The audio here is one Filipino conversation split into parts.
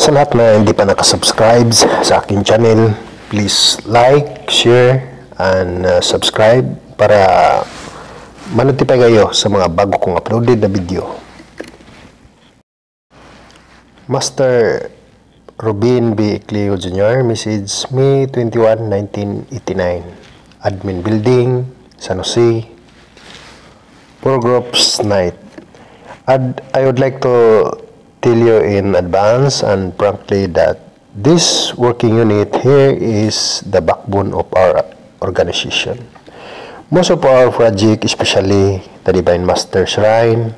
Sa lahat na hindi pa nakasubscribe sa aking channel, please like, share, and subscribe para ma-notify kayo sa mga bago kong uploaded na video. Master Robin B. Cleo Jr. Message May 21, 1989. Admin Building, San Jose. Poor Groups Night. I would like to tell you in advance and frankly that this working unit here is the backbone of our organization. Most of our project, especially the Divine Master Shrine,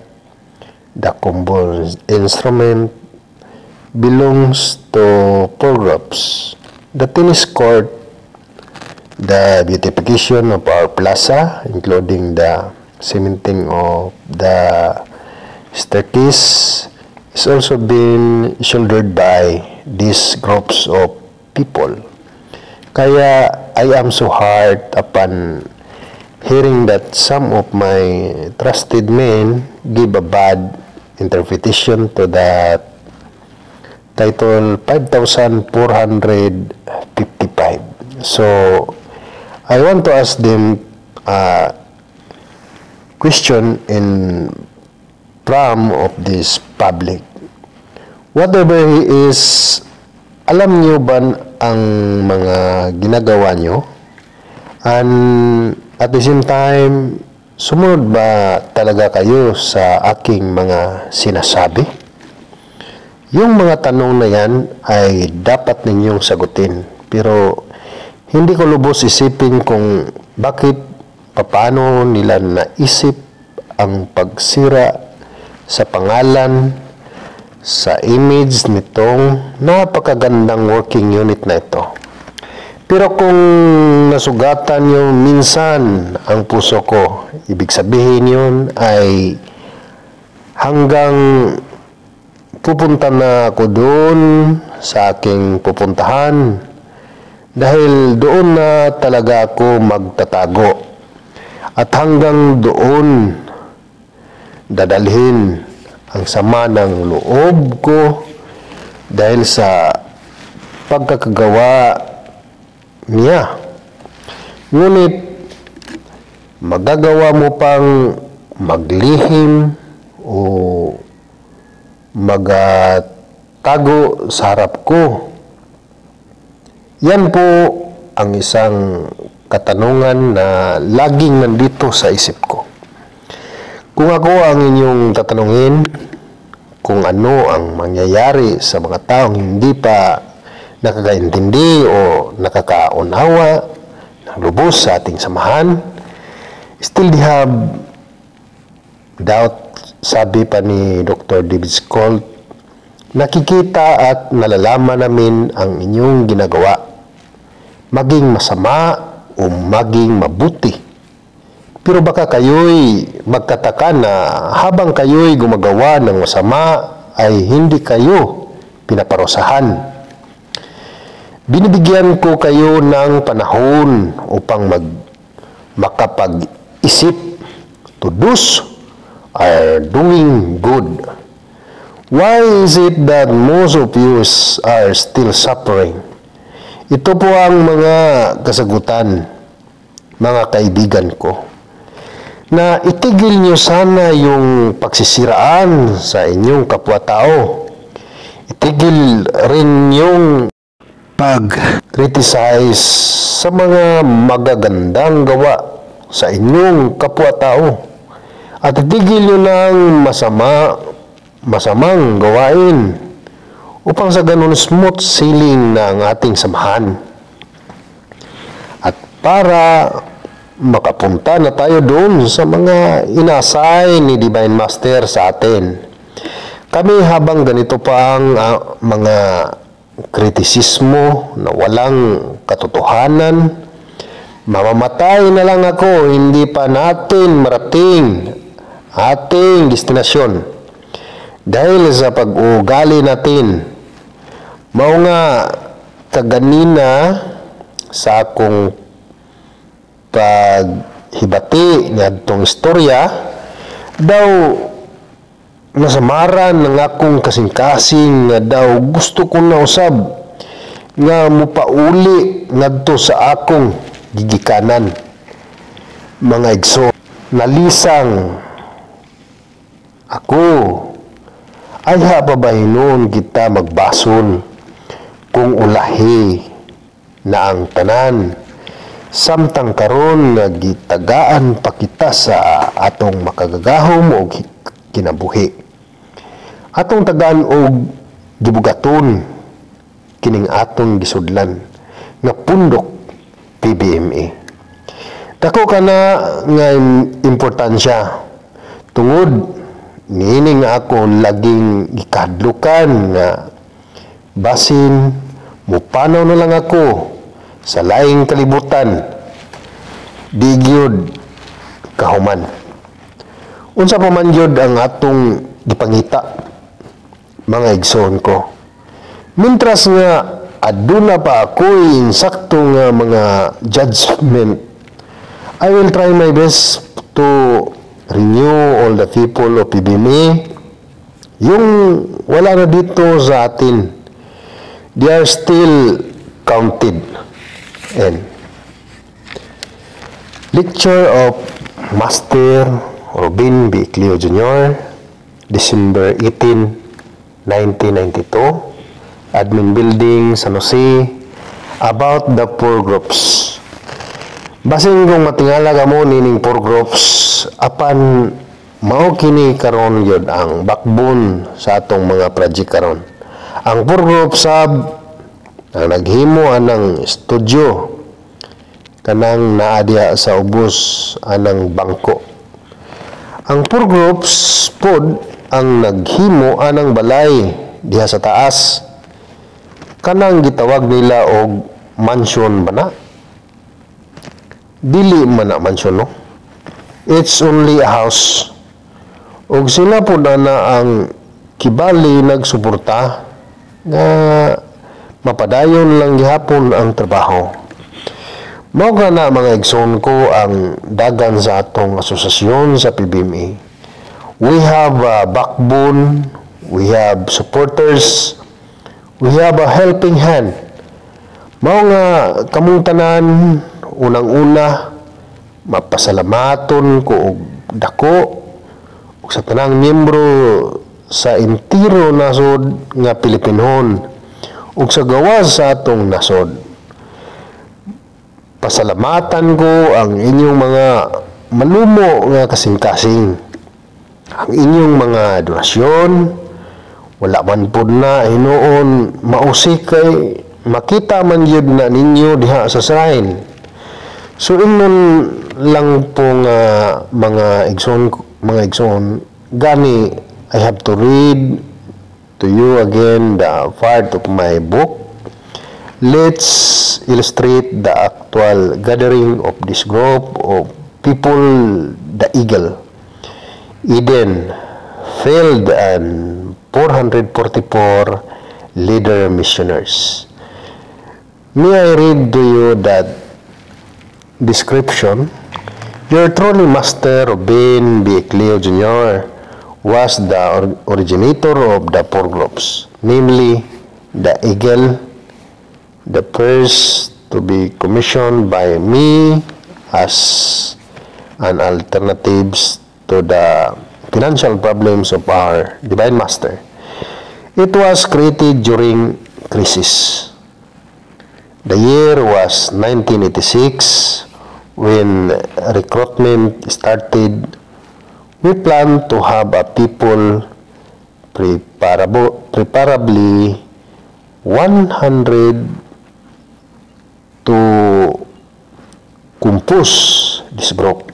the combo instrument, belongs to four groups. The tennis court, the beautification of our plaza, including the cementing of the staircase, is also been shouldered by these groups of people. Kaya I am so hard upon hearing that some of my trusted men give a bad interpretation to that title 5,455. So I want to ask them a question in front of this public. Whatever he is, alam nyo ba ang mga ginagawa nyo? And at the same time, sumunod ba talaga kayo sa aking mga sinasabi? Yung mga tanong na yan ay dapat ninyong sagutin. Pero hindi ko lubos isipin kung bakit, paano nila naisip ang pagsira sa pangalan, sa image nitong napakagandang working unit na ito. Pero kung nasugatan nyo minsan ang puso ko, ibig sabihin yun ay hanggang pupunta na ako doon sa aking pupuntahan dahil doon na talaga ako magtatago at hanggang doon dadalhin ang sama ng loob ko dahil sa pagkakagawa niya. Ngunit magagawa mo pang maglihim o magtago sa harap ko. Yan po ang isang katanungan na laging nandito sa isip ko. Kung ako ang inyong tatanungin kung ano ang mangyayari sa mga taong hindi pa nakakaintindi o nakakaunawa ng lubos sa ating samahan, still they have doubt, sabi pa ni Dr. David Scott, nakikita at nalalaman namin ang inyong ginagawa, maging masama o maging mabuti. Pero baka kayo'y magkataka na habang kayo'y gumagawa ng masama ay hindi kayo pinaparusahan. Binibigyan ko kayo ng panahon upang makapag-isip. To those are doing good. Why is it that most of you are still suffering? Ito po ang mga kasagutan, mga kaibigan ko, na itigil nyo sana yung pagsisiraan sa inyong kapwa-tao. Itigil rin yung pag-criticize sa mga magagandang gawa sa inyong kapwa-tao. At itigil nyo ng masamang gawain upang sa ganun smooth sailing na ang ating samahan. At para makapunta na tayo doon sa mga inasay ni Divine Master sa atin. Kami habang ganito pa ang mga kritisismo na walang katotohanan, mamamatay na lang ako, hindi pa natin marating ating destinasyon. Dahil sa pag-uugali natin, mao nga kaganina sa akong paghibati niya itong istorya, daw nasamaran ng akong kasing-kasing nga daw gusto ko na usab nga mupauli ngadto sa akong gigikanan. Mga igsoon, nalisang ako ay hababahinon kita magbason kung ulahi na ang tanan samtang karon nga gitagaan pa kita sa atong makagagahom o kinabuhi. Atong tagaan og gibugaton kining atong gisudlan nga pundok PBMA. Dako kana nga importansya tungod niini nga ako laging gikadlukan nga basin mupanaw na lang ako sa laing kalibutan di gyud kahuman. Unsa pa man gyud ang atong gipangita, mga igsoon ko. Mintras nga aduna pa ako'y insakto nga mga judgment, I will try my best to renew all the people of PBMA. Yung wala na dito sa atin, they are still counted. And Lecture of Master Robin B. Ecleo Jr., December 18, 1992, Admin Building, San Jose, about the poor groups. Basin kung matingala ka mo nining poor groups, apan mao kini karon yun ang backbone sa atong mga project karon. Ang poor groups sab ang naghimo anang studio kanang naa diha sa ubos anang bangko. Ang poor groups pod ang naghimo anang balay diha sa taas kanang gitawag nila og mansion ba na? Dili man na mansion, no? It's only a house. Og sila po na ang kibali nagsuporta nga mapadayon lang gihapon ang trabaho. Mao na mga igsoon ko ang dagan sa atong asosasyon sa PBMA. We have a backbone, we have supporters, we have a helping hand. Mao nga kamong tanan unang-una mapasalamaton ko og dako ug sa tanang miyembro sa entero nasod nga Pilipinon ug sa gawas sa atong nasod. Pasalamatan ko ang inyong mga malumo nga kasing-kasing. Ang inyong mga donasyon wala man pud na hinuon mausik kay makita man yun na ninyo diha sa sign. So ingon lang po nga mga igsoon gani I have to read to you again the part of my book. Let's illustrate the actual gathering of this group of people, the Eagle, Eden, Field, and 444 leader missioners. May I read to you that description? Your truly Master Robin B. Ecleo Jr. was the originator of the four groups, namely the Eagle, the first to be commissioned by me as an alternative to the financial problems of our Divine Master. It was created during crisis. The year was 1986 when recruitment started. We planned to have a people preferably 100 to compose this group,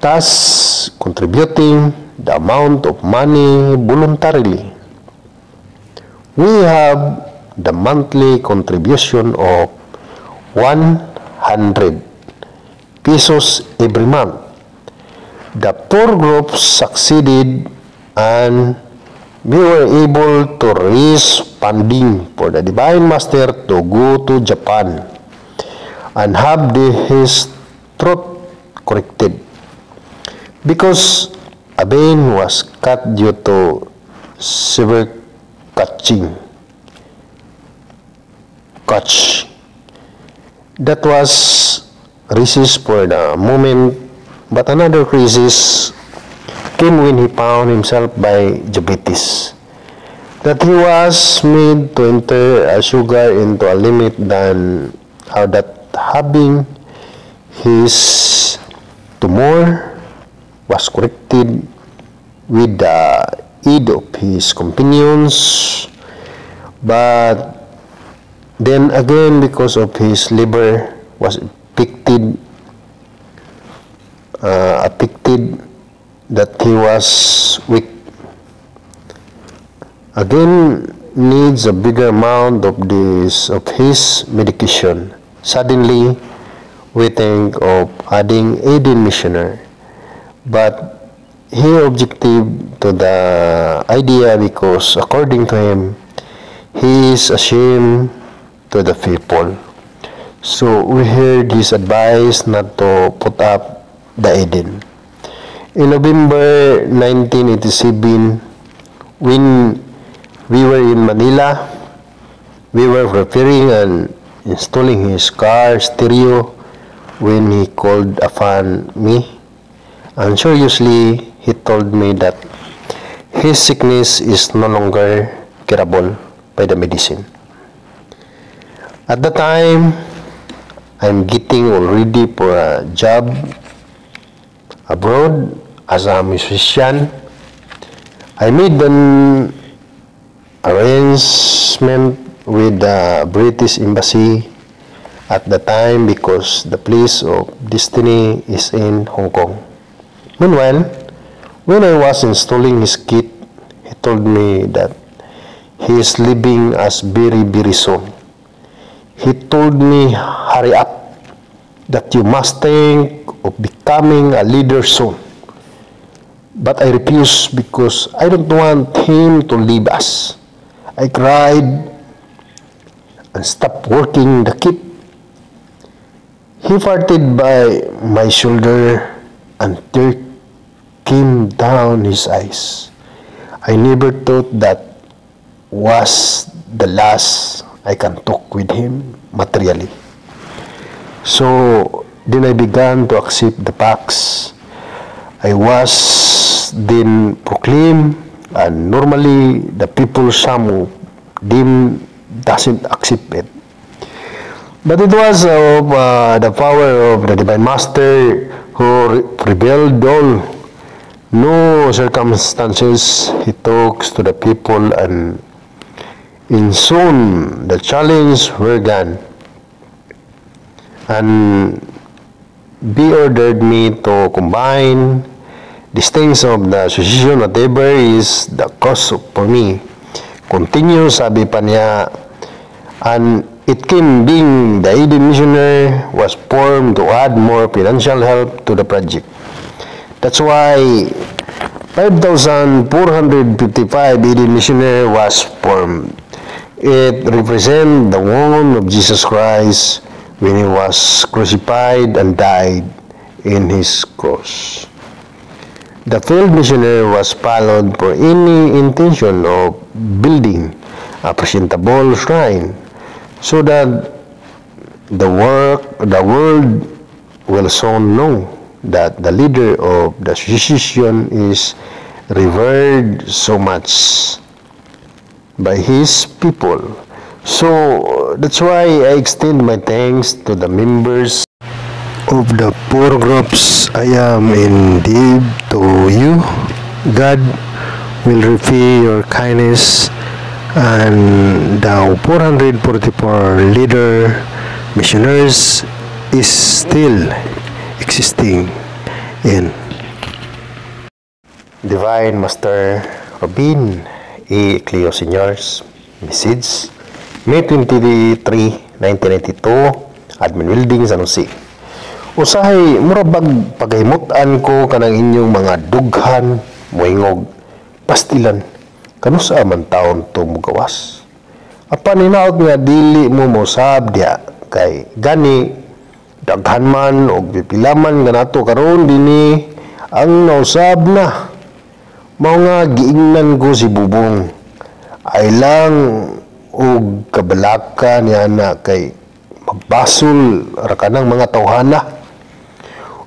thus contributing the amount of money voluntarily. We have the monthly contribution of 100 pesos every month. The four groups succeeded and we were able to raise funding for the Divine Master to go to Japan and have his truth corrected. Because A vein was cut due to severe catch. That was crisis for the moment, but another crisis came when he found himself by diabetes. That he was made to enter a sugar into a limit than how that having his tumor was corrected with the aid of his companions, but then again, because of his liver was affected, that he was weak. Again, needs a bigger amount of his medication. Suddenly, we think of adding Aiden Missioner, but he objected to the idea because, according to him, he is ashamed to the people. So we heard his advice not to put up the Aiden. In November 1987, when we were in Manila, we were preparing and installing his car stereo when he called upon me, and seriously, he told me that his sickness is no longer curable by the medicine. At the time, I'm getting already for a job abroad as a musician. I made an arrangement with the British Embassy at the time because the place of destiny is in Hong Kong. Meanwhile, when I was installing his kit, he told me that he is leaving us very, very soon. He told me, hurry up, that you must think of becoming a leader soon. But I refused because I don't want him to leave us. I cried and stopped working the kit. He farted by my shoulder and tears came down his eyes. I never thought that was the last I can talk with him materially. So then I began to accept the facts. I was then proclaimed, and normally the people, some of them doesn't accept it. But it was of the power of the Divine Master who prevailed all. No circumstances he talks to the people, and soon the challenge were gone. And he ordered me to combine these things of the association, whatever is the cost for me. Continue, sabi pa niya, and it came being the Aiden Missioner was formed to add more financial help to the project. That's why 5,455 Aiden Missioner was formed. It represents the wound of Jesus Christ when he was crucified and died in his cross. The failed missionary was followed for any intention of building a presentable shrine so that the world will soon know that the leader of the association is revered so much by his people. So that's why I extend my thanks to the members of the four groups. I am indeed to you. God will repay your kindness, and the 444 leader missionaries is still existing in Divine Master Robin A. Cleo Sr.'s message, May 23, 1992, Admin Building, San Jose. Usahay, murabag paghimutan ko kanang inyong mga dughan, moingog, pastilan, kanusa man taon to mugawas. Apan hinaot nga dili mo mosab diya, kay gani, daghan man o pipilaman nga nato karon dini ang nausab na Mao nga giingnan ko si Bubong. Ay lang og kabalaka niya na kay magbasol ra kanang mga tawhana.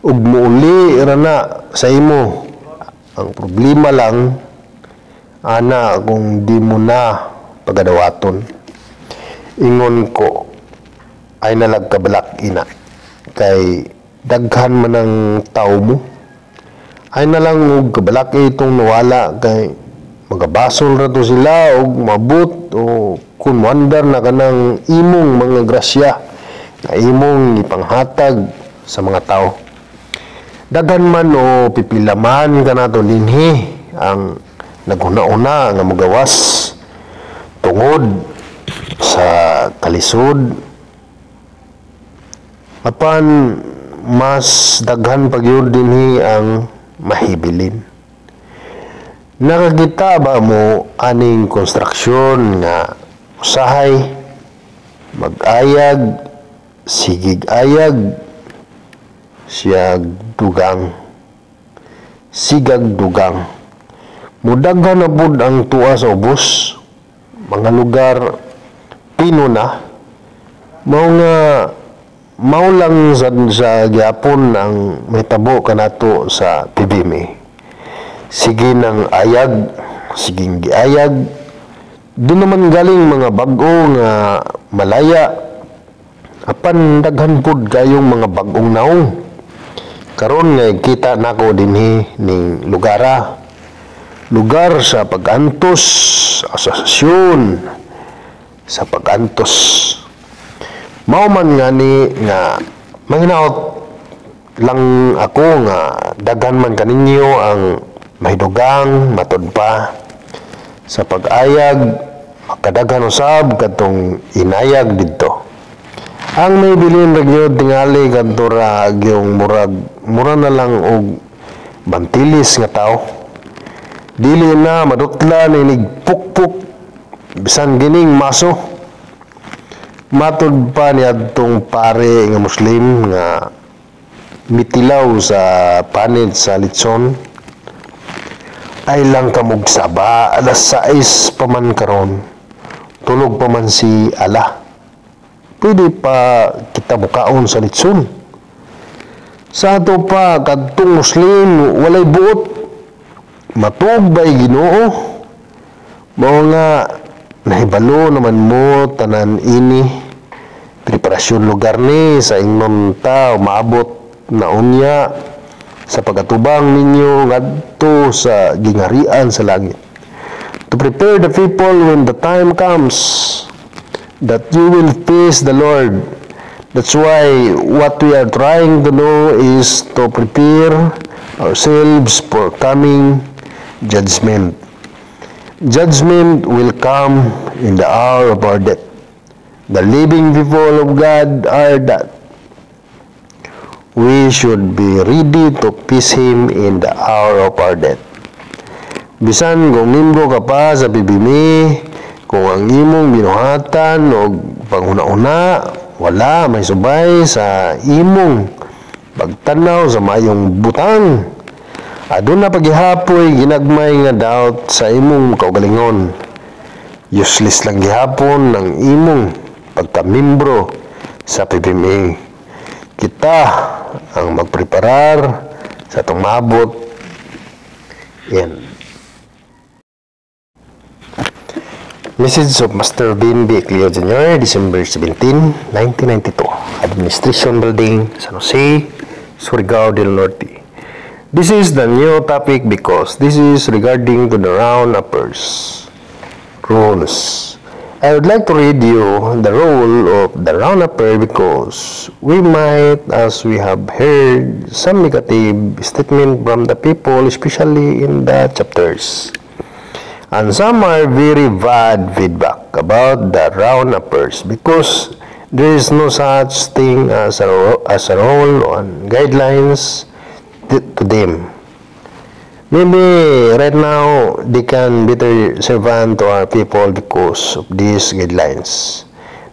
Ug muuli ra na sa imo. Ang problema lang ana kung di mo na pagadawaton. Ingon ko ay nalagkabalak ina kay daghan man ang tao mo. Ay na lang og kabalak itong nawala kay magabasol ra to sila og mabut o kun wandar na kanang imong mga grasya na imong ipanghatag sa mga tao. Daghan man o pipilaman kanato dinhi ang naghuna-una nga mogawas tungod sa kalisod apan mas daghan pagyud dinhi ang mahibilin. Nakakita ba mo aning konstruksyon nga usahay mag-ayag sigig ayag siyag dugang sigag dugang mudaghan na pud ang tuwa sa ubos mga lugar pino na mao lang sa gyapon ang mahitabo kanato sa PBMA. Sige ng ayag, siging giayag. Doon naman galing mga bag-o nga malaya. Apan daghan pud kayong mga bag-ong naong. Karon nga kita nako dinhi ning lugara. Lugar sa pag-antos, asosasyon sa pag-antos. Mao man nga ni nga manginaot lang ako nga daghan man kaninyo ang mahidugang matud pa sa pag-ayag makadaghan usab katong inayag didto. Ang may bilin ra gyud tingali kadto ra yung mura na lang og bantilis nga tao. Dili na madutla ni pukpuk bisan gining maso. Matud pa niya itong pare nga Muslim nga mitilaw sa panit sa litson ay lang kamog saba alas 6 pa man karon tulog pa man si Allah pwede pa kita mukaon sa litson sa ato pa kadtong Muslim walay buot matubay Ginoo mao nga nahibalo naman mo tanan ini preparasyon lugar ni sa ingnon ta maabot na unya sa pagatubang ninyo ngadto sa gingarian sa langit to prepare the people when the time comes that you will face the Lord. That's why what we are trying to do is to prepare ourselves for coming judgment. Judgment will come in the hour of our death. The living people of God are that. We should be ready to face Him in the hour of our death. Bisan kung nimbo ka pa sa PBMA, kung ang imong binuhatan o panghuna-una, wala may subay sa imong pagtanaw sa mayong butang. Aduna paghihapoy ginagmay nga doubt sa imong kaugalingon. Useless lang gihapon ng imong pagka-membro sa PBMA. Kita ang magpreparar sa itong maabot. Yan. Message of Master Bin B. Cleo Jr., December 17, 1992. Administration Building, San Jose, Surigao del Norte. This is the new topic because this is regarding to the round-uppers rules. I would like to read you the rule of the round-upper because we might, as we have heard, some negative statement from the people, especially in the chapters. And some are very bad feedback about the round-uppers because there is no such thing as a rule on guidelines to them. Maybe right now they can better servant to our people because of these guidelines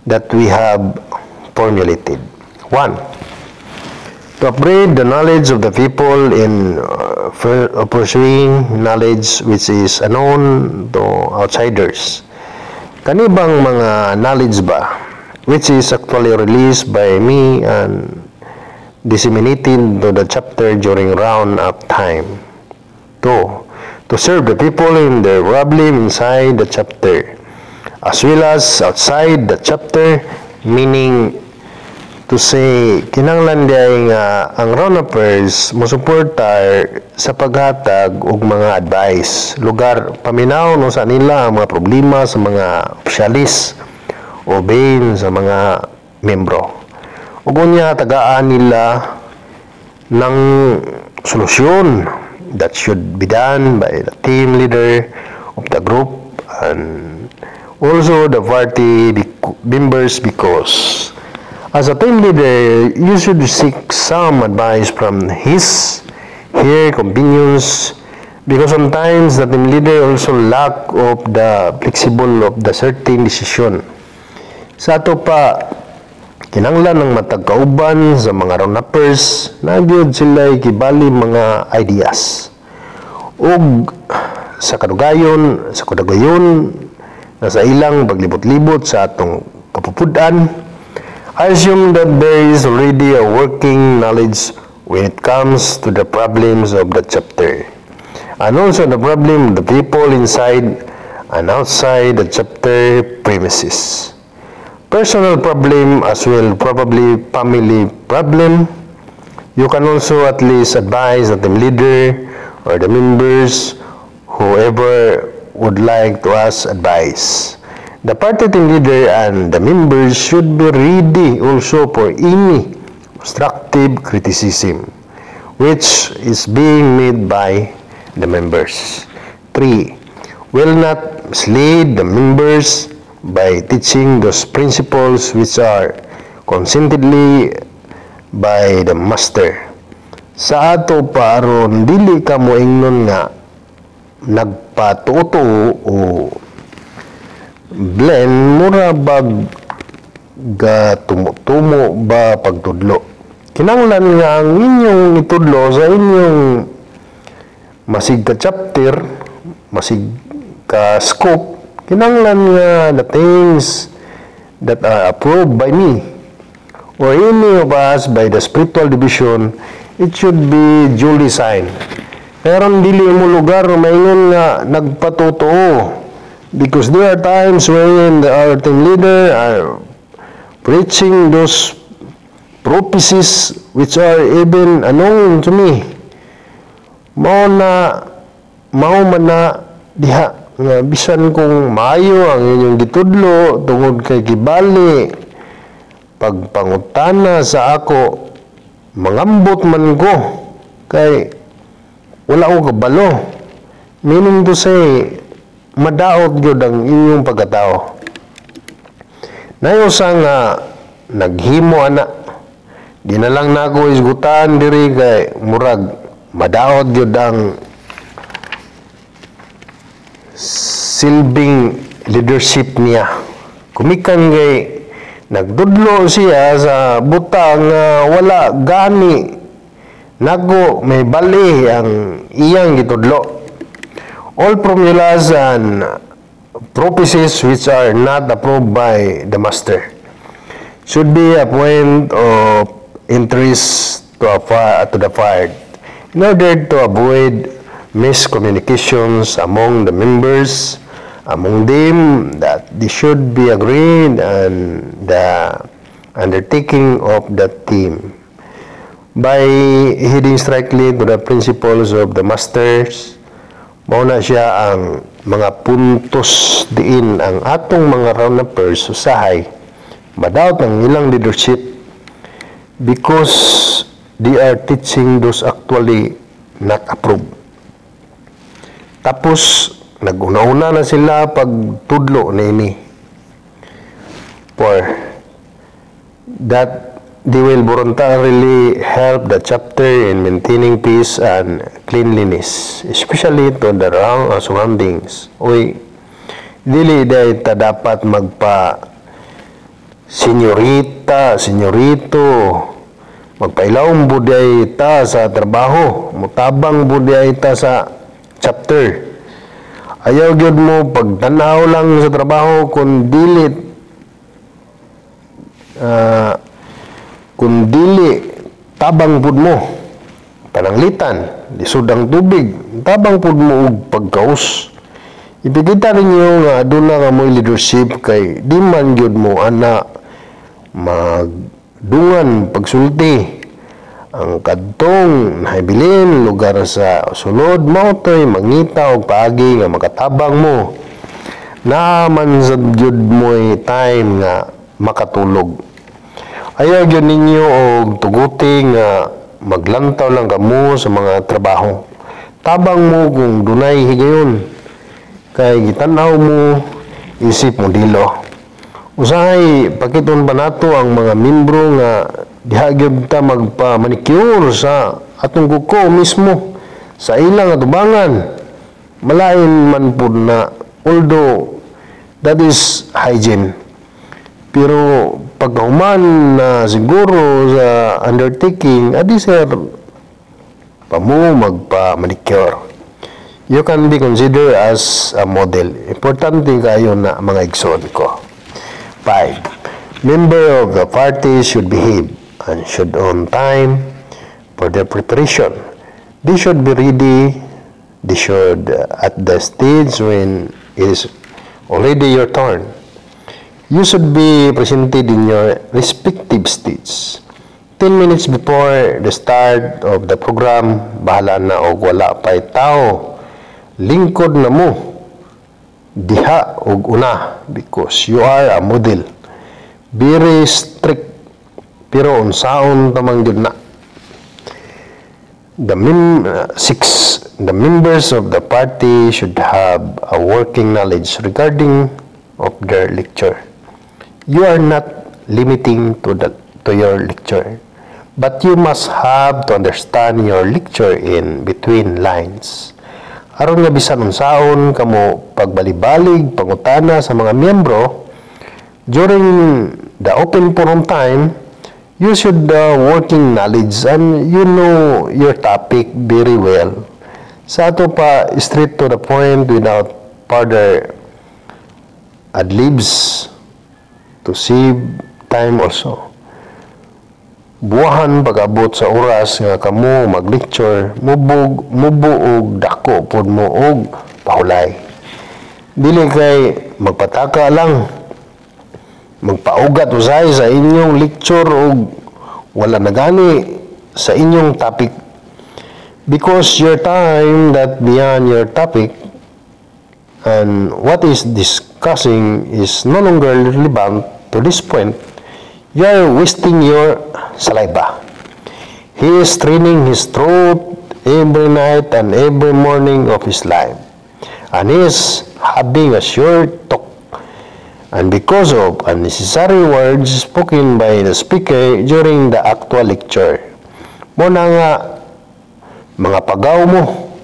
that we have formulated. 1. To upgrade the knowledge of the people in pursuing knowledge which is unknown to outsiders. Kanibang mga knowledge ba which is actually released by me and disseminated to the chapter during round up time. 2. To serve the people in their problem inside the chapter as well as outside the chapter, meaning to say, kinanglan diay nga ang round-uppers mosuporta sa paghatag og mga advice, lugar paminaw no sa nila ang mga problema sa mga opisyalis o bain sa mga membro. Ug unya tagaan nila ng solusyon that should be done by the team leader of the group and also the party members, because as a team leader, you should seek some advice from her convenience, because sometimes the team leader also lack of the flexible of the certain decision. Sa ato pa, kinanglan ng matagkauban sa mga round-uppers, nagyod sila kibali mga ideas. Ug sa kadagayon, sa ilang paglibot-libot sa atong kapupudan, I assume that there is already a working knowledge when it comes to the problems of the chapter, and also the problem of the people inside and outside the chapter premises. Personal problem as well, probably family problem. You can also at least advise the team leader or the members, whoever would like to ask advice. The party team leader and the members should be ready also for any constructive criticism which is being made by the members. 3. Will not mislead the members by teaching those principles which are consentedly by the master. Sa ato pa aron dili ka moingnon nga nagpatuto o blend mura bag ga tumutumo ba pagtudlo. Kinanglan nga ang inyong itudlo sa inyong masig ka chapter, masig ka scope, kinanglan nga the things that are approved by me or any of us by the spiritual division, it should be duly signed. Pero dili mo lugar maingon nga nagpatutuo, because there are times when our team leader are preaching those prophecies which are even unknown to me. Mao man na diha nga bisan kung maayo ang inyong gitudlo tungod kay gibali pagpangutana sa ako, mangambot man ko kay wala ko kabalo, meaning to say madaot gyud ang inyong pagkatao. Nayosa nga naghimo ana, di na lang nako isgutan diri kay murag madaot gyud ang silbing leadership niya. Kumikan kay nagdudlo siya sa butang wala gani nago may bali ang iyang gitudlo. All formulas and prophecies which are not approved by the master should be a point of interest to the fired in order to avoid miscommunications among the members, among them that they should be agreed and the undertaking of the team. By heading strictly to the principles of the masters, mauna siya ang mga puntos diin ang atong mga round-uppers usahay madawat ang ilang leadership, because they are teaching those actually not approved. Tapos naguna-una na sila pagtudlo na ini for that they will voluntarily help the chapter in maintaining peace and cleanliness, especially to the surroundings. Uy, dili dahil ta dapat magpa senyorita, senyorito, Magpailawom buday ta sa trabaho, mutabang buday ta sa chapter. Ayaw gyud mo pagtanaw lang sa trabaho kung dili tabang pud mo. Pananglitan, lisod ang tubig, tabang pud mo og pagkaus. Ipikita ninyo nga aduna ka mo'y leadership kay di man gyud mo ana magdungan pagsulti. Ang kadtong nahibilin lugar sa sulod mao toy mangita og paagi nga makatabang mo. Naaman sa gyud mo'y time nga makatulog. Ayaw gyud ninyo og tuguti nga maglantaw lang kamo sa mga trabaho. Tabang mo kung dunay higayon. Kay gitanaw mo, isip mo dilo. Usahay, pakiton pa nato ang mga membro nga diha gyud ta magpa-manicure sa atong kuko mismo sa ilang atubangan. Malain man pud na, although that is hygiene. Pero pagkahuman na siguro sa undertaking, adi sir, pa mo magpa-manicure. You can be considered as a model. Importante kayo na mga igsoon ko. 5. Member of the party should behave and should on time for their preparation. They should be ready. They should at the stage when it is already your turn. You should be presented in your respective stage. 10 minutes before the start of the program, bahala na og wala pa'y tao. Lingkod na mo diha og una because you are a model. Very strict pero unsaon tamang gyud na. 6. The members of the party should have a working knowledge regarding of their lecture. You are not limiting to your lecture, but you must have to understand your lecture in between lines. Aron nga bisan unsaon kamo pagbalibalig pangutana sa mga miyembro during the open forum time, you should working knowledge and you know your topic very well. Sa ato pa straight to the point without further ad-libs to save time also. Buwahan pag-abot sa oras nga kamo mag-lecture, mubuog dako pod mo og pahulay. Dili kay magpataka lang, magpaugat usay sa inyong lecture og wala na gani sa inyong topic. Because your time that beyond your topic and what is discussing is no longer relevant to this point, you are wasting your saliva. He is training his throat every night and every morning of his life. And he is having a short talk. And because of unnecessary words spoken by the speaker during the actual lecture. Muna nga, mga pagaw mo.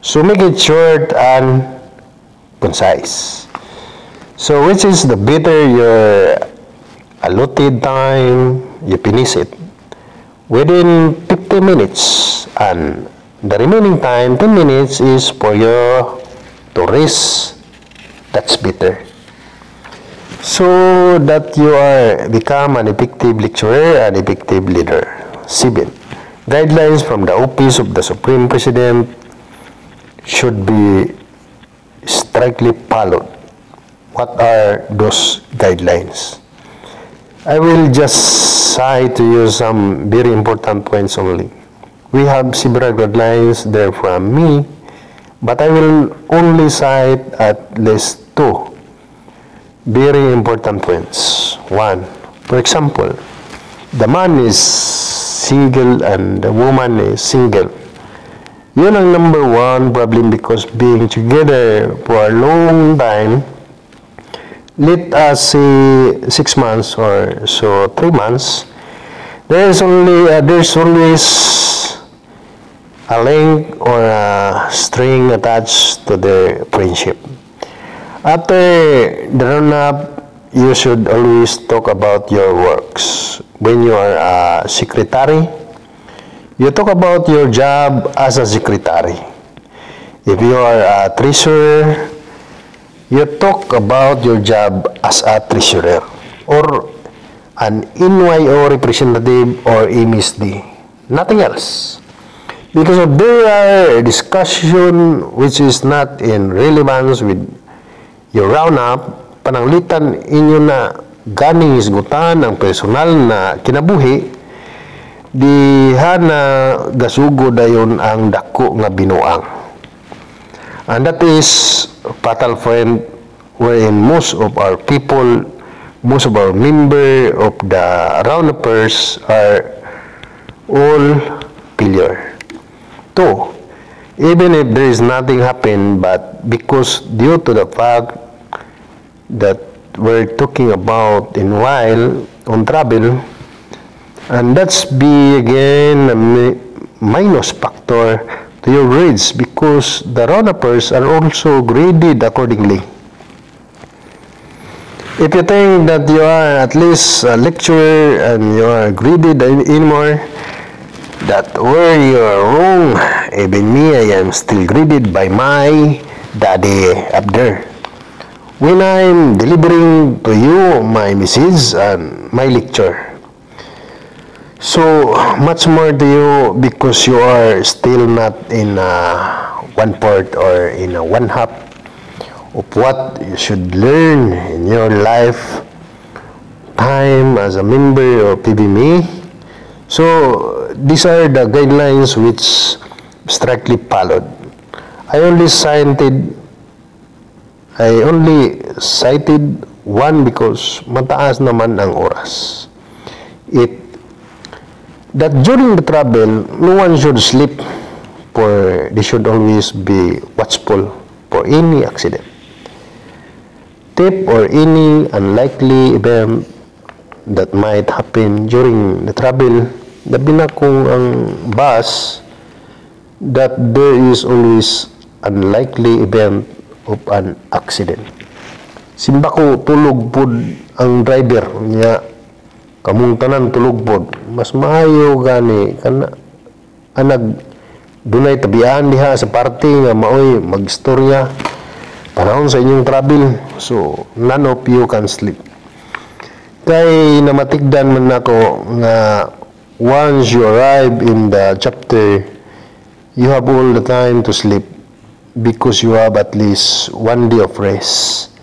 So make it short and concise. So which is the better your allotted time, you finish it within 50 minutes and the remaining time 10 minutes is for you to rest. That's better, so that you are become an effective lecturer and effective leader. 7. Guidelines from the office of the Supreme President should be strictly followed. What are those guidelines? I will just cite to you some very important points only. We have several guidelines there from me, but I will only cite at least 2 very important points. 1. For example, the man is single and the woman is single. Yun ang number 1 problem because being together for a long time, let us say 6 months or so 3 months, there's always a link or a string attached to their friendship. After the run-up you should always talk about your works. When you are a secretary, you talk about your job as a secretary. If you are a treasurer, you talk about your job as a treasurer or an NYO representative or MSD. Nothing else. Because if there are discussion which is not in relevance with your roundup, pananglitan inyo na ganing isgutan ang personal na kinabuhi, diha na gasugo dayon ang dako nga binuang. And that is fatal friend wherein most of our people, most of our member of the roundupers are all failure. Two, even if there is nothing happen, but because due to the fact that we're talking about in while on travel, and that's be again a minus factor to your grades because the roundupers are also graded accordingly. If you think that you are at least a lecturer and you are graded anymore, that where you are wrong. Even me, I am still graded by my daddy up there. When I'm delivering to you my message and my lecture. So, much more to you because you are still not in one part or in one half of what you should learn in your life time as a member of PBME. So, these are the guidelines which strictly followed. I only cited one because mataas naman ang oras. That during the travel, no one should sleep, for they should always be watchful for any accident, tip or any unlikely event that might happen during the travel. Labi na kung ang bus that there is always unlikely event of an accident. Simba ko tulog pod ang driver niya, kamong tanan tulog pod, mas maayo gani kana anag dunay tabian diha sa parte nga maoy magstorya panahon sa inyong travel, so none of you can sleep. Kay namatigdan man nako nga once you arrive in the chapter, you have all the time to sleep because you have at least one day of rest.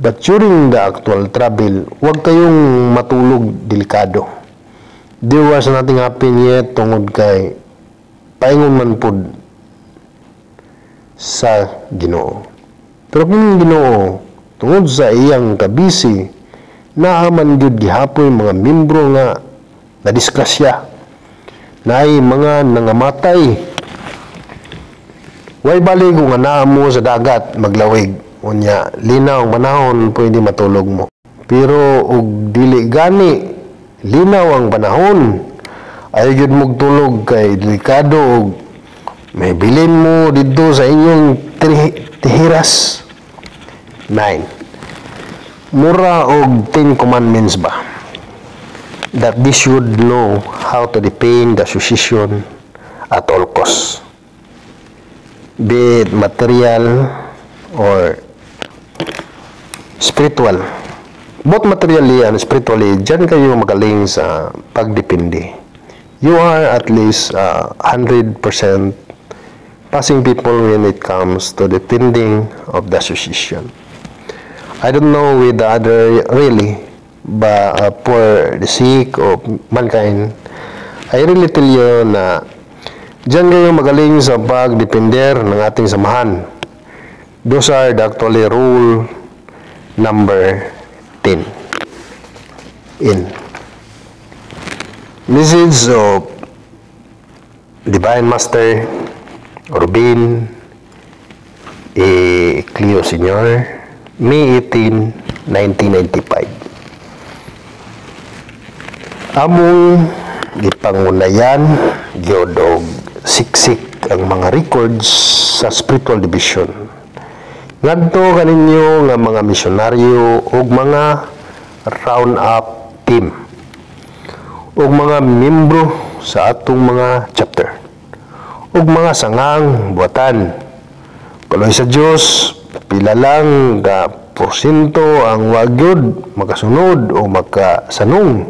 But during the actual travel, huwag kayong matulog delikado. There was nothing happen yet tungod kay paingon man pod sa Ginoo. Pero kung Ginoo tungod sa iyang kabisi, naaman gyud gihapoy mga membro nga nadisgrasya, naay mga nangamatay. Way bali kung naa mo sa dagat maglawig, unya linaw ang panahon pwede matulog mo. Pero og dili gani linaw ang panahon, ay gyud mo tulog kay delikado og may bilin mo dito sa inyong tihiras. 9. Mura og 10 commandments ba? That they should know how to defend the association at all costs, be it material or spiritual. Both materially and spiritually, dyan kayo magaling sa pagdepende. You are at least 100% passing people when it comes to defending of the association. I don't know with the other really, but for the sake of mankind, I really tell you na dyan kayo magaling sa pagdepender ng ating samahan. Those are the actually rule number 10. In message of Divine Master Ruben E. Cleo Sr., May 18, 1995. Among gipangunayan gyud og siksik ang mga records sa spiritual division Ngadto kaninyo nga mga misyonaryo ug mga round-up team ug mga membro sa atong mga chapter ug mga sangang buhatan. Kaloy sa Dios, pila lang ka porsyento ang wagyod makasunod o makasanong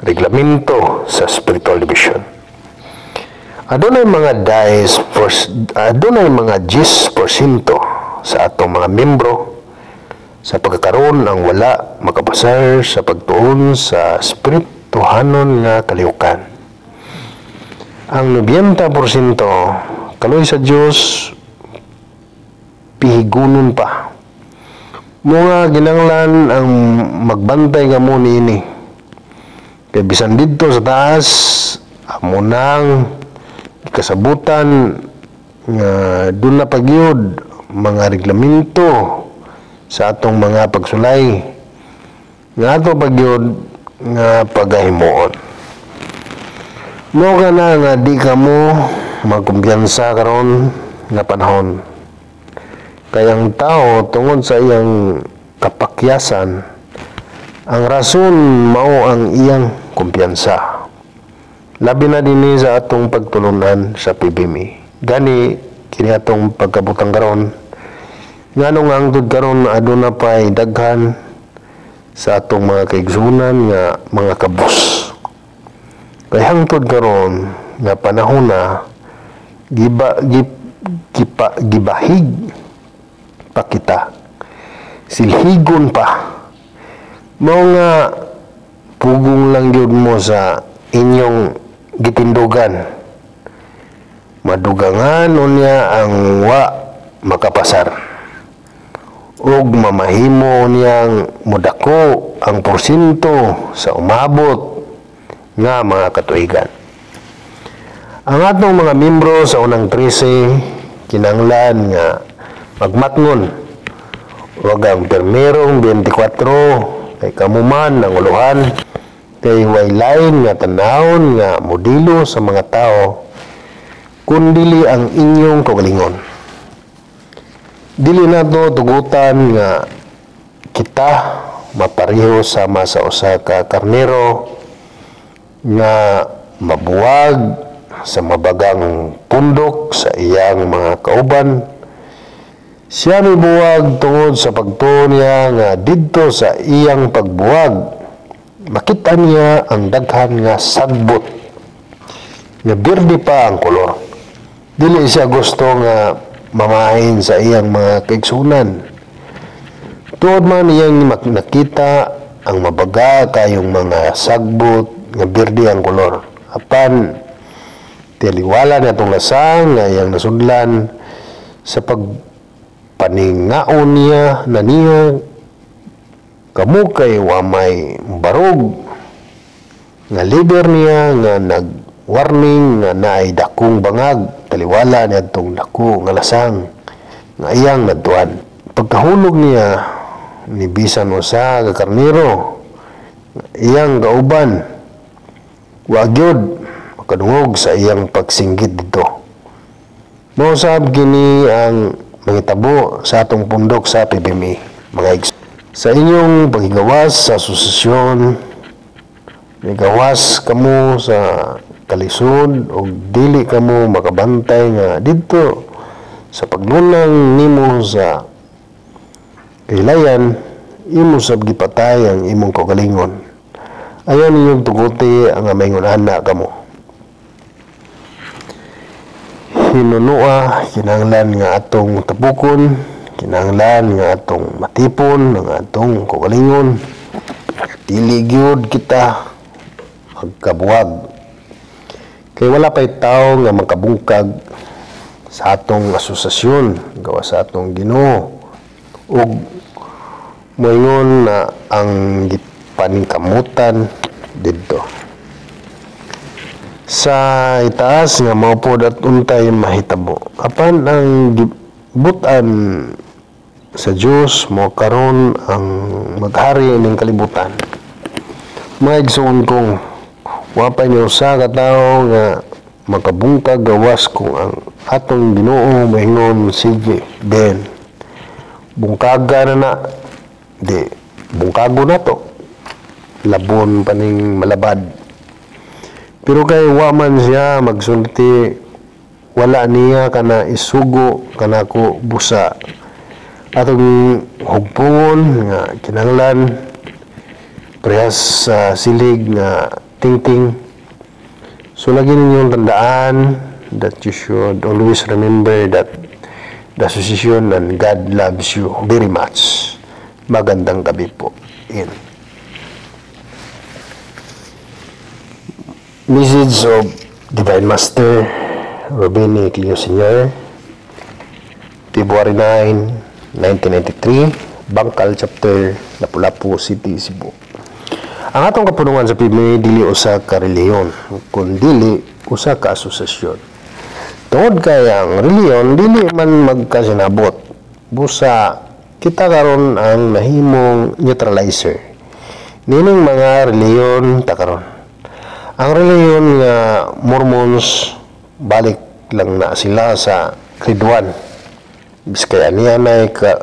reglamento sa spiritual division. Adunay mga 10% sa atong mga membro sa pagkakaroon ang wala makapasar sa pagtuon sa espirituhanon nga kalihukan. Ang 90% kaloy sa Dios pihigunon pa. Mga ginanglan ang magbantay nga mo niini. Kay bisan didto sa taas amo nang kasabutan nga doon na pagyud mga reglamento sa atong mga pagsulay nga ato pagyud nga pagahimuon. Mo kana nga di kamo magkumpiyansa karon nga panahon. Kaya ang tao tungod sa iyang kapakyasan, ang rason mao ang iyang kumpiyansa. Labi na dinhi sa atong pagtulunan sa PBMI. Gani kini atong pagkabutang karon nganong angtod karon aduna pay daghan sa atong mga kaigsunan nga mga kabus. Kay hangtod karon nga panahon na gibahig pa kita. Silhigon pa. Mao nga pugong lang gyud mo sa inyong gitindugan. Madugangan unya ang wa makapasar. Ug mamahimo niyang mudako ang porsyento sa umabot nga mga katuigan. Ang atong mga membro sa unang 13 kinanglan nga magmatngon wag ang permerong 24 kay kamuman ang uluhan kay way lain nga tanawon nga modelo sa mga tao kundili ang inyong kaugalingon. Dili nato tugutan nga kita mapareho sama sa usa ka karnero nga mabuwag sa mabagang pundok sa iyang mga kauban. Siya mibuwag tungod sa pagtuon niya nga didto sa iyang pagbuwag makita niya ang daghan nga sagbot nga berde pa ang kolor. Dili siya gusto nga mamahin sa iyang mga kaigsunan. Tuod man iyang nakita ang mabaga kayong mga sagbot nga berde ang kolor. Apan tiliwala na itong lasang nga iyang nasudlan sa pagpaningaon niya na niya kamukay wa may barog nga liber niya nga nag-warning nga naay dakong bangag taliwala niya itong dako nga lasang nga iyang naduan. Pagkahulog niya ni bisan usa ka karnero iyang kauban wa gyud makadungog sa iyang pagsinggit dito. Mausab kini ang mangitabo sa atong pundok sa PBMI mga sa inyong paghigawas sa asosasyon, migawas kamo sa kalisod o dili kamo makabantay nga dito sa paglunang nimo sa kahilayan, imo sab gipatay ang imong kaugalingon. Ayaw ninyong tuguti ang maingon ana kamo. Hinunua kinahanglan nga atong tapukon, kinahanglan nga atong matipon ang atong kaugalingon. Dili gyud kita magkabuwag. Kay wala pay tao nga makabungkag sa atong asosasyon gawa sa atong Ginoo ug moingon na ang gipaningkamutan didto. Sa itaas nga maupod at untay mahitabo. Apan ang gibutan sa Dios mo karon ang maghari ning kalibutan. Mga igsoon kong wapay niyo usa ka tawo nga makabungkag gawas kung ang atong Ginoo moingon sige ben bungkaga na di bungkago na to, labon pa ning malabad. Pero kay waman siya magsulti, wala niya kana isugo kana ko busa atong hugpungon nga kinahanglan prehas sa silig nga tingting. So lagi ninyong tandaan that you should always remember that the association and God loves you very much. Magandang gabi po. In Message of Divine Master Ruben E. Clio Sr. February 9, 1993, Bangkal Chapter, Lapu-Lapu City, Cebu. Ang atong kapunungan sa PMA dili usa ka reliyon, kundi usa ka asosasyon. Tungod kay ang reliyon dili man magkasinabot. Busa kita karon ang nahimong neutralizer nining mga reliyon ta karon. Ang reliyon nga Mormons balik lang na sila sa grade 1. Biskay aniya na ka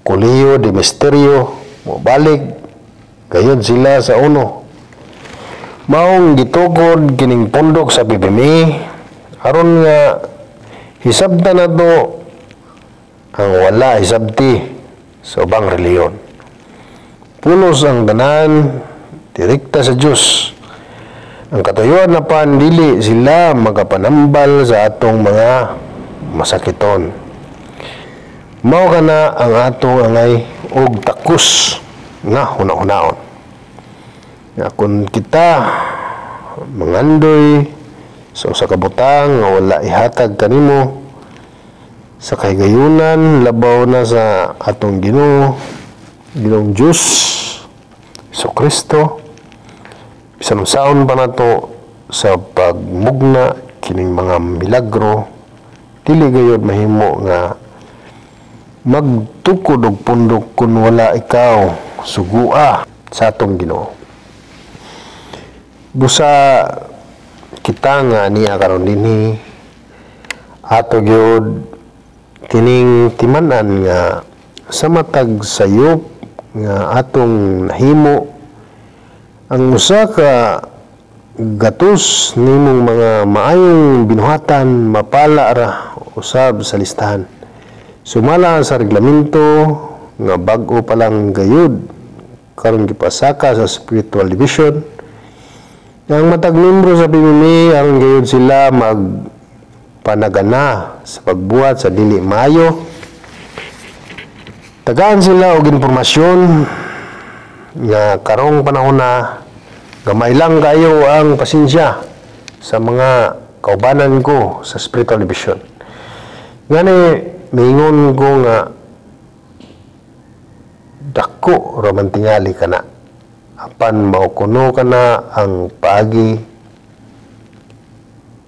Colegio de Misterio mo balik gayud sila sa uno. Maong gitukod kining pundok sa PBMI aron nga hisabtan na to ang wala hisabti sa ubang reliyon. Pulos ang tanan direkta sa Dios. Ang katuyuan na pandili sila magapanambal sa atong mga masakiton. Mao kana ang atong angay og takus nga huna-hunaon. Nga kung kita mangandoy sa usa ka butang nga wala ihatag kanimo sa kahigayunan labaw na sa atong Ginoong Diyos sa Kristo, bisan unsaon pa nato sa pagmugna kining mga milagro, dili gayud mahimo nga magtukod og pundok kung wala ikaw sugua sa atong Ginoo. Busa kita nga niya karon dinhi ato gyud kining timan-an nga sa matag sayop nga atong nahimo ang usa ka gatos nimong mga maayong binuhatan mapala ra usab sa listahan. Sumala sa reglamento nga bag-o pa lang gayud karon gipasaka sa spiritual division. Ang matag membro sa PMA aron gayud sila magpanagana sa pagbuhat sa dili maayo. Tagaan sila og impormasyon nga karong panahon na gamay lang kayo ang pasensya sa mga kaubanan ko sa spiritual division. Ngani mingon ko nga dako raman tingali kana apan maukuno kana ang paagi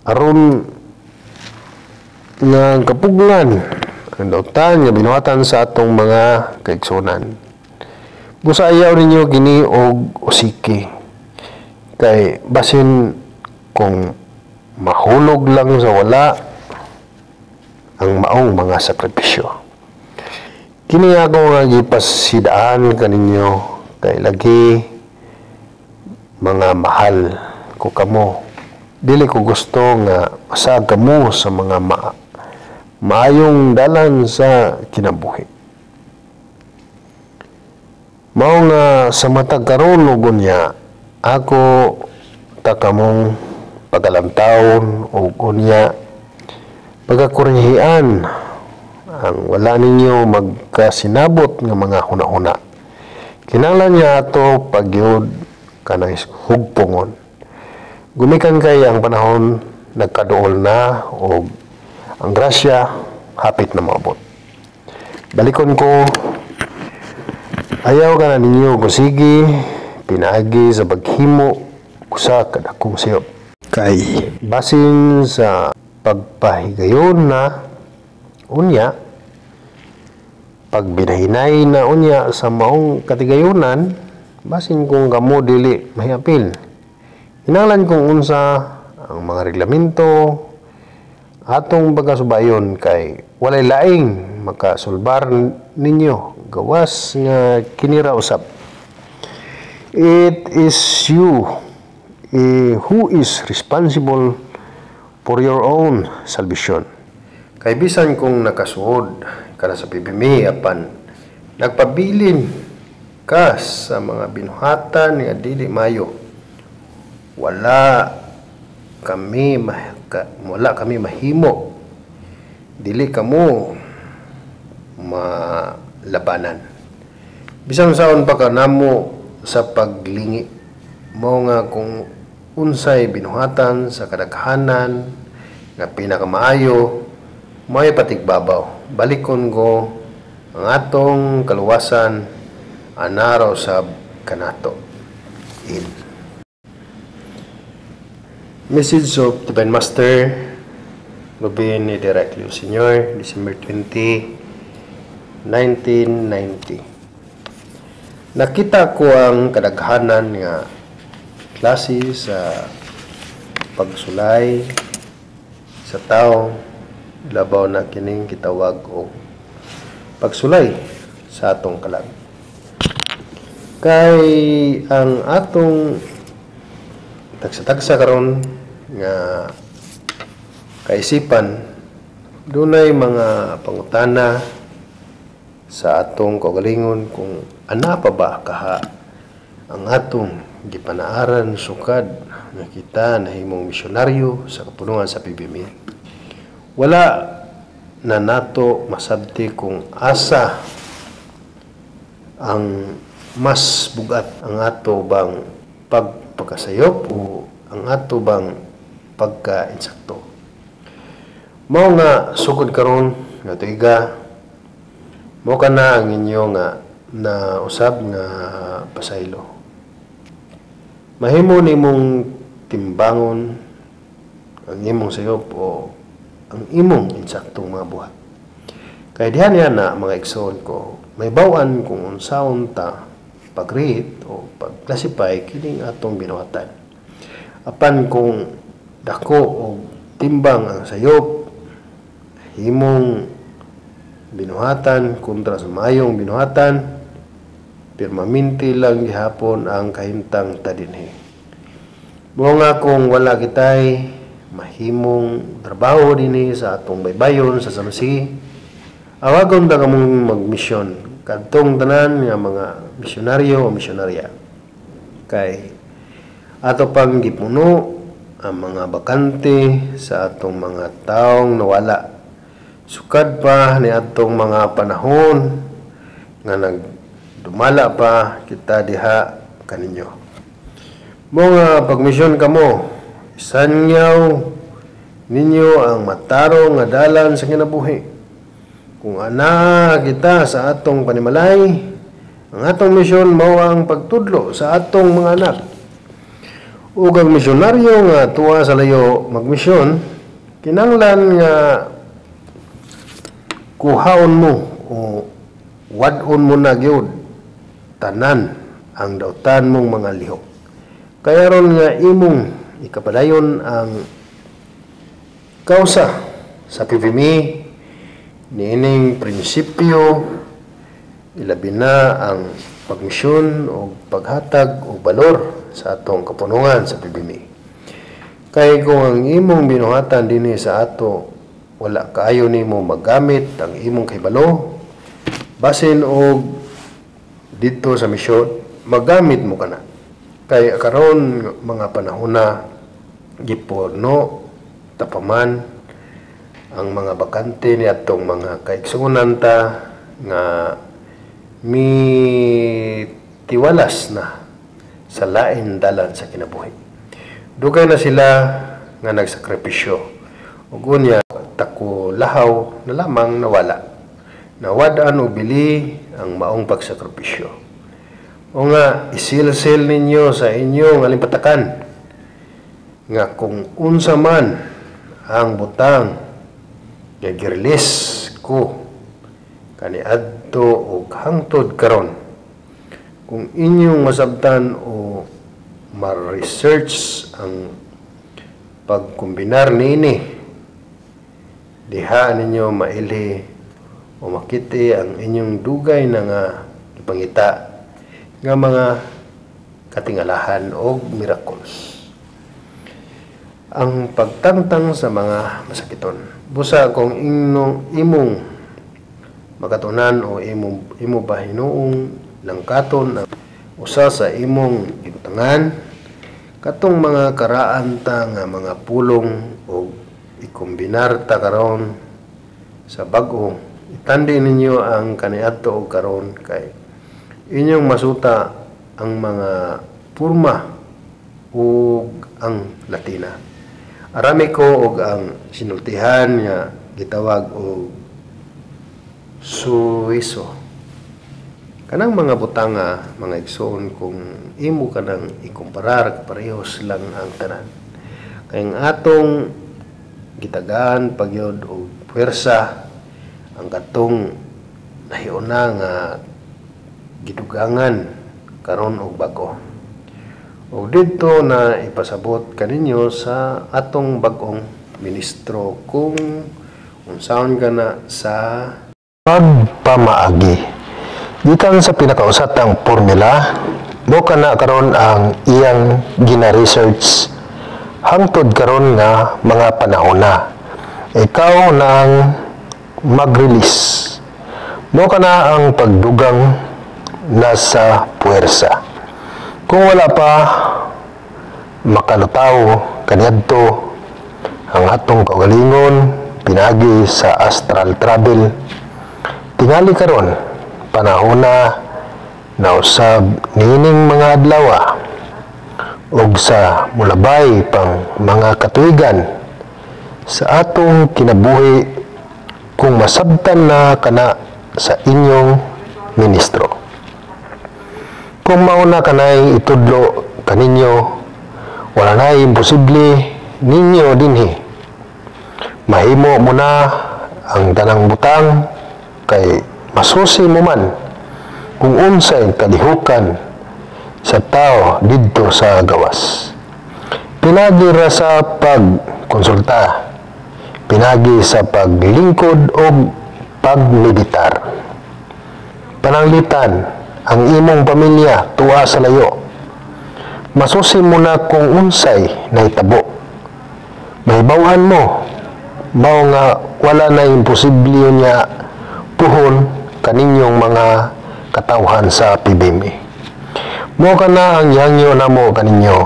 aron nga kapugngan ang dautan nga binuhatan sa atong mga kaigsunan. Busa ayaw ninyo gini og usiki kay basin kung mahulog lang sa wala ang maong mga sakripisyo. Kini ako nga gipasidaan kaninyo kay lagi mga mahal ko kamo. Dili ko gusto nga masag kamo sa mga maayong dalan sa kinabuhi. Mao nga sa matag karon ug unya ako takamong pagalamtawon ug unya pagkakurhian ang wala ninyo magkasinabot nga mga huna-huna. Kinahanglan niya ato pagyud kanang hugpungon. Gumikan kay ang panahon nagkaduol na o ang grasya hapit na maabot. Balikon ko, ayaw ka na ninyo kusigi, pinaagi sa paghimo usa kadakong siyop. Kay basin sa pagpahigayon na unya, pagbinahinay na unya sa maong katigayunan, basin kung kamo dili mahapil. Hinanglan kung unsa ang mga reglamento atong pagkasubayon kay walay laing makasulbar ninyo gawas nga kinira usab. It is you who is responsible for your own salvation. Kay bisan kung nakasuod ka na sa PBMI apan nagpabilin ka sa mga binuhatan nga dili mayo, wala kami mahimo, dili kamo malabanan. Bisan saon pa ka namo sa paglingi mo nga kung unsay binuhatan sa kadaghanan nga pinakamaayo, may patigbabaw. Balikon ko ang atong kaluwasan anaraw sa kanato. In Message of Divine Master Rubin Directly, Senior, December 20, 1990. Nakita ko ang kadaghanan nga klase sa pagsulay sa tao, labaw na kining kitawag og pagsulay sa atong kalag. Kay ang atong tagsa-tagsa karon nga kaisipan, dunay mga pangutana sa atong kaugalingon kung ana pa ba kaha ang atong gipanaaran sukad nga kita nahimong misyonaryo sa kapunungan sa PBMI. Wala na nato masabti kung asa ang mas bugat, ang ato bang pagpakasayop o ang ato bang pagka-insakto. Mao nga sugod karon nga tuiga, mao kana ang inyo nga na usab nga pasaylo. Mahimo nimong timbangon ang imong sayop o ang imong insaktong mga buhat. Kaya dihan yan na mga igsoon ko, may bawaan kung unsaon ta pag-rate o pag-classify kining atong binuhatan. Apan kung dako o timbang ang sayop, himong binuhatan kontra sa mayong binuhatan, permanente lang gihapon ang kahimtang tadinhi. Mo nga kung wala kitay mahimong trabaho dinhi sa atong baybayon sa Samsi, awagon ta kamong magmisyon kadtong tanan nga mga misyonaryo o misyonarya. Kay ato pang gipuno ang mga bakante sa atong mga taong nawala. Sukad pa ni atong mga panahon nga dumala pa kita diha kaninyo. Mga pagmisyon kamo, isanyaw ninyo ang matarong nga dalan sa kinabuhi. Kung ana kita sa atong panimalay, ang atong misyon mao ang pagtudlo sa atong mga anak. Ug ang misyonaryo nga tuwa sa layo magmisyon, kinanglan nga kuhaon mo o wadon mo na gyud tanan ang dautan mong mga lihok. Kaya ron nga imong ikapadayon ang kausa sa PBMI niining prinsipyo, ilabi na ang pagmisyon o paghatag o balor sa atong kapunungan sa PBMI. Kay kung ang imong binuhatan dinhi sa ato wala kaayo nimo magamit ang imong kahibalo, basin og dito sa misyon magamit mo kana. Kay karon mga panahon na gipuno tapaman ang mga bakante ni atong mga kaigsuonan ta nga mi tiwalas na sa lain dalan sa kinabuhi. Dugay na sila nga nagsakripisyo. Ug unya tako lahaw na lamang nawala. Nawadaan o bili ang maong pagsakripisyo. O nga isilsil ninyo sa inyong alimpatakan nga kung unsa man ang butang nga girelease ko kaniadto og hangtod karon, kung inyong masabtan o ma-research ang pagkombinar niini, diha ninyo maili o makiti ang inyong dugay na nga ipangita nga mga katingalahan o miracles. Ang pagtangtang sa mga masakiton. Busa kung imong makatunan o imo ba hinuong langkaton ang usa sa imong gibutangan katong mga karaan ta nga mga pulong o ikombinar ta karon sa bag-o, itandi ninyo ang kaniadto og karon kay inyong masuta ang mga purma ug ang Latina. Arami ko og ang sinultihan nga gitawag og suwiso. Kanang mga butanga, mga igsoon, kung imo ka nang ikumparar, parehos lang ang tanan. Kayang atong gitagaan pagyod o puwersa ang katong nahiuna nga gidugangan karon og bag-o. O dito na ipasabot kaninyo sa atong bag-ong ministro kung unsaon ka na sa pagpamaagi. Gikan sa pinakausatang formula, mo kana karon ang iyang gina-research hangtod karon nga mga panahona. Ikaw nang mag-release. Mo kana ang pagdugang nasa puwersa. Kung wala pa makalutaw kaniadto ang atong kaugalingon pinagi sa astral travel, tingali karon panahona na usab niining mga adlaw ug sa mulabay pang mga katuigan sa atong kinabuhi kung masabtan na kana sa inyong ministro. Kung mauna kanay itudlo kaninyo, wala na imposible ninyo dinhi. Mahimo mo na ang tanang butang kay masusi mo man kung unsay kalihukan sa tao didto sa gawas. Pinagi ra sa pagkonsulta, pinagi sa paglingkod o pagmeditar. Pananglitan ang imong pamilya tuwa sa layo. Masusi mo na kung unsay nahitabo. Mahibaw-an mo, mao nga wala na imposible niya puhon kaninyong mga katawhan sa PBM. Mo kana ang yangyo na mo kaninyo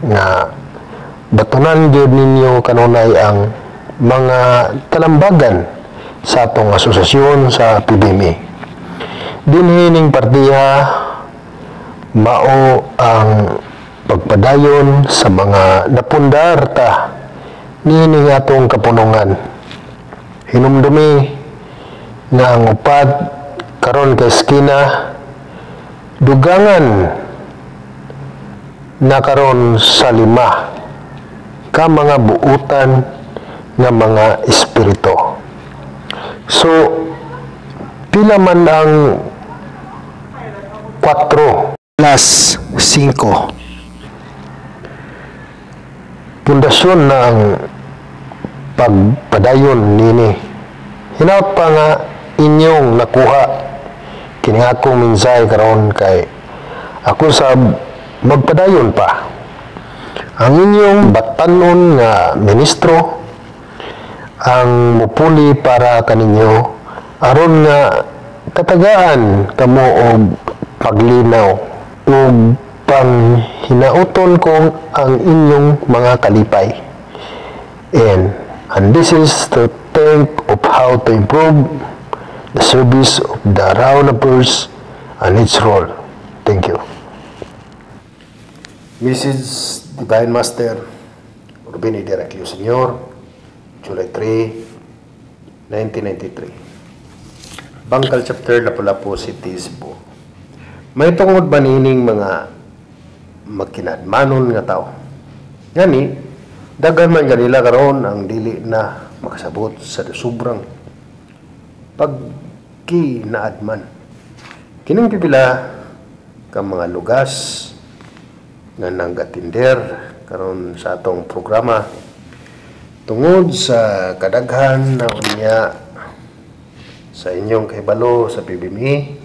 nga batunan gyud ninyo kanunay ang mga talambagan sa atong asosasyon sa PBM. Dinhi ning partiya mao ang pagpadayon sa mga napundar ta niining atong kapunungan. Hinumdumi nga ang upat karon kay eskina dugangan na karon sa 5 ka mga buutan nga mga espiritu. So pila man ang 4 plus 5 pundasyon na ang pagpadayon nini. Hinaut pa nga inyong nakuha kini akong mensahe karon kay ako sa magpadayon pa ang inyong batanon nga ministro ang mupuli para kaninyo aron nga katagaan kamo og paglinaw ug panghinauton ko ang inyong mga kalipay. And this is to think of how to improve the service of the roundabouts and its role. Thank you. Mrs. Divine Master Ruben E. Deraclio Sr., July 3, 1993. Bangkal Chapter, Lapu-Lapu City, Cebu. May tungod ba nining mga magkinadmanon nga tao? Gani, dagan man ganila karon ang dili na makasabot sa sobrang pagkinaadman. Kining pipila ka mga lugas nga nanggatinder karon sa atong programa tungod sa kadaghan na unya sa inyong kahibalo sa PBMI,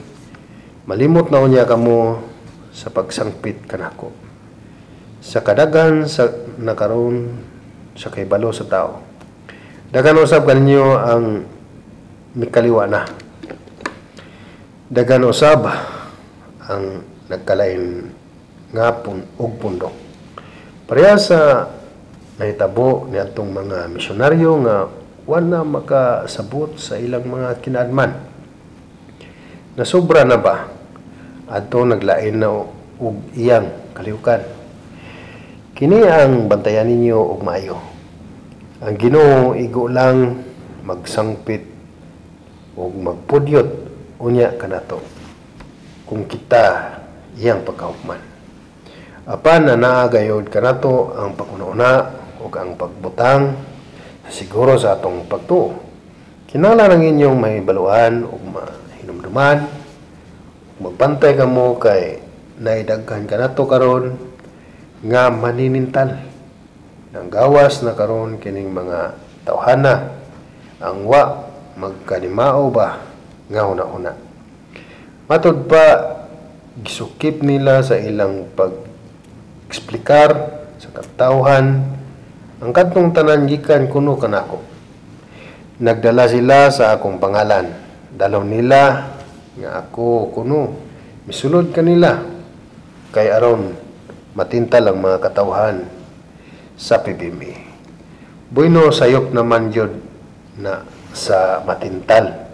malimot na unya kamo sa pagsangpit kanako sa kadagan sa nakaroon sa kahibalo sa tao. Dagan usab kaninyo ang mikaliwa na. Dagan usab ang nagkalain nga og pundok. Pareha sa nahitabo ni atong mga misyonaryo nga wala makasabot sa ilang mga kinaadman. Nasobra na ba adto naglain na og iyang kalihukan? Kini ang bantayan ninyo og maayo. Ang Ginoo igo lang magsangpit og magpudyot unya kanato kung kita iyang pagkahukman. Apan na naagayod kanato ang pagkuna ug ang pagbutang siguro sa atong pagtuo. Kinala ng inyong may baluan ug mahinumduman, magbantay kamo kay naidaghan kanato karon nga maninintal. Nang gawas na karon kining mga tawhana ang wa magkanimao ba nga una-una. Matod pa gisukip nila sa ilang pag-eksplikar sa katawhan ang kadtong tanan gikan kuno kanako. Nagdala sila sa akong pangalan. Dalaw nila nga ako kuno misulod kanila kay aron matintal ang mga katawhan sa PBMI. Bueno sayop naman yun na sa matintal.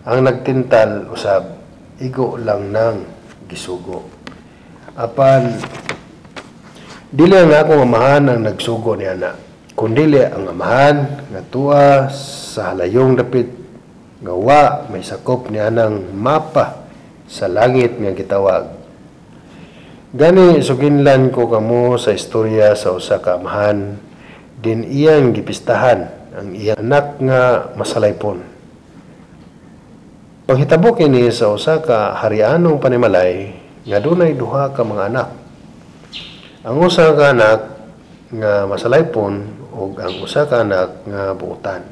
Ang nagtintal usab igo lang nang gisugo. Apan dili ang akong amahan ang nagsugo niya na, kundili ang amahan nga tuwa sa halayong dapit nga wa may sakop niya ng mapa sa langit nga gitawag. Gani suginlan ko kamo sa istorya sa usa ka amahan din iyang gipistahan ang iyang anak nga masalaypon. Panghitabo kini sa usa ka harianong panimalay nga dunay duha ka mga anak. Ang usa ka anak nga masalaypon ug ang usa ka anak nga buutan.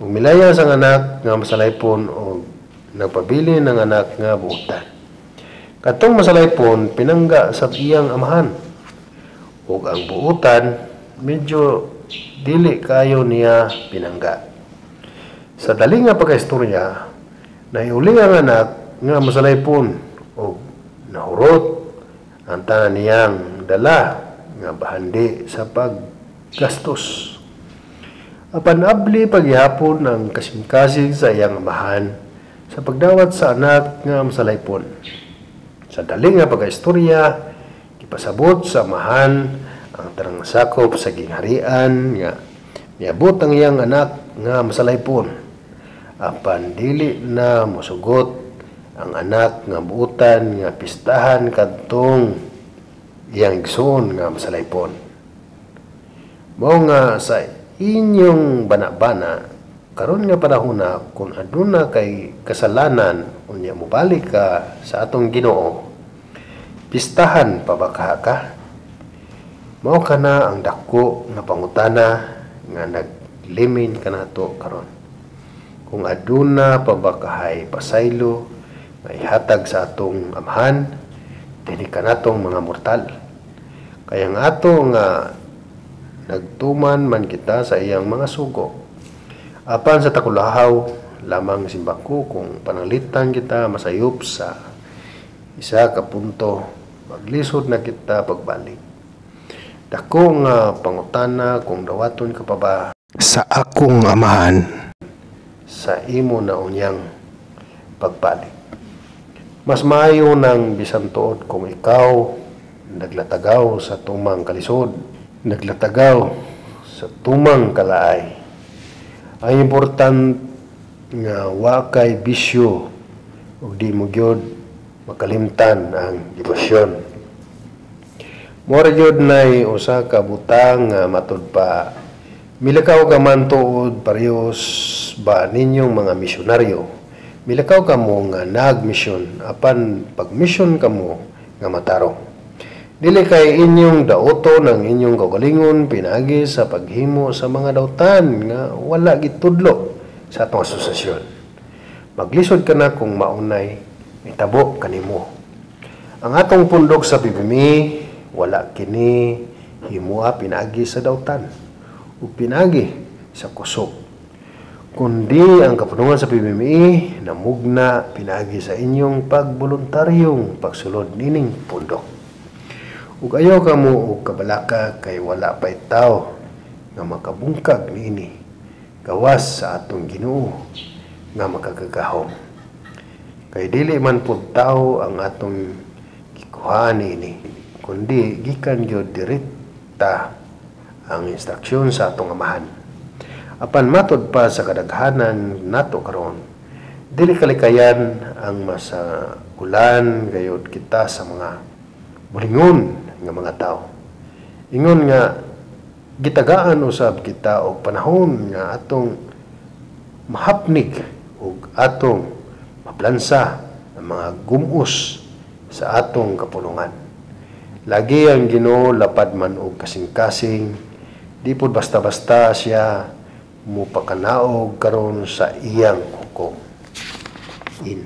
Ug milaya sang anak nga masalaypon ug nagpabili ng anak nga buutan. Katong masalaypon pinangga sa iyang amahan. Ug ang buutan medyo dili kayo niya pinangga. Sa dali nga pagkaistorya, naiuli ang anak nga masalaypon o nahurot ang tanan niyang dala nga bahandi sa paggastos. Apan abli paghihapon ang kasing-kasing sa iyang amahan sa pagdawat sa anak nga masalaypon. Sa dali nga pagkaistorya, ipasabot sa amahan ang tanang sakop sa gingharian nga niabot ang iyang anak nga masalaypon. Apan dili na mosugot ang anak nga buutan nga pistahan kadtong iyang igsoon nga masalaypon. Mao nga sa inyong bana-bana karon nga panahona kung aduna kay kasalanan unya mobalik ka sa atong Ginoo, pistahan pa ba ka? Mao kana ang dako nga pangutana nga naglimin kanato karon. Kung aduna pa ba kahay pasaylo nga ihatag sa atong amahan dinhi kanatong mga mortal. Kaya nga ato nga nagtuman man kita sa iyang mga sugo. Apan sa takulahaw lamang simbako kung pananglitan kita masayop sa isa ka punto, maglisod na kita pagbalik. Dako nga pangutana kung dawaton ka pa ba sa akong amahan sa imo na unyang pagbalik. Mas maayo ng bisan tuod kung ikaw naglatagaw sa tumang kalisod, naglatagaw sa tumang kalaay. Ang important nga wa kay bisyo ug di mo gyud makalimtan ang debosyon. Mora gyud nay usa ka butang nga matud pa milakaw ka man tuod parehos ba ninyong mga misyonaryo. Milakaw ka mo nga nagmisyon apan pagmisyon ka mo nga matarong. Dili kay inyong daoton ang inyong kaugalingon pinagi sa paghimo sa mga dautan nga wala gitudlo sa atong asosasyon. Maglisod ka na kung maunay mitabo kanimo. Ang atong pundok sa PBMI wala kini himua pinagi sa dawtan o pinagi sa kusog, kundi ang kapunungan sa PBMI namugna pinagi sa inyong pagboluntaryong pagsulod nining pundok. Ug ayaw ka mo og kabalaka kay wala pa'y tao nga makabungkag niini gawas sa atong Ginoo nga makagagahom. Kay dili man pud tao ang atong gikuhaan niini, kundi gikan gyud direkta ang instruksyon sa atong amahan. Apan matod pa sa kadaghanan nato karon, dili kalikayan ang masaulan gayud kita sa mga bulingon nga mga tao. Ingon nga gitagaan usab kita og panahon nga atong mahapnig ug atong maplansa ang mga gumos sa atong kapulungan. Lagi ang Ginoo lapad man og kasing-kasing, di pud basta-basta siya mupakanaog karon sa iyang hukom. In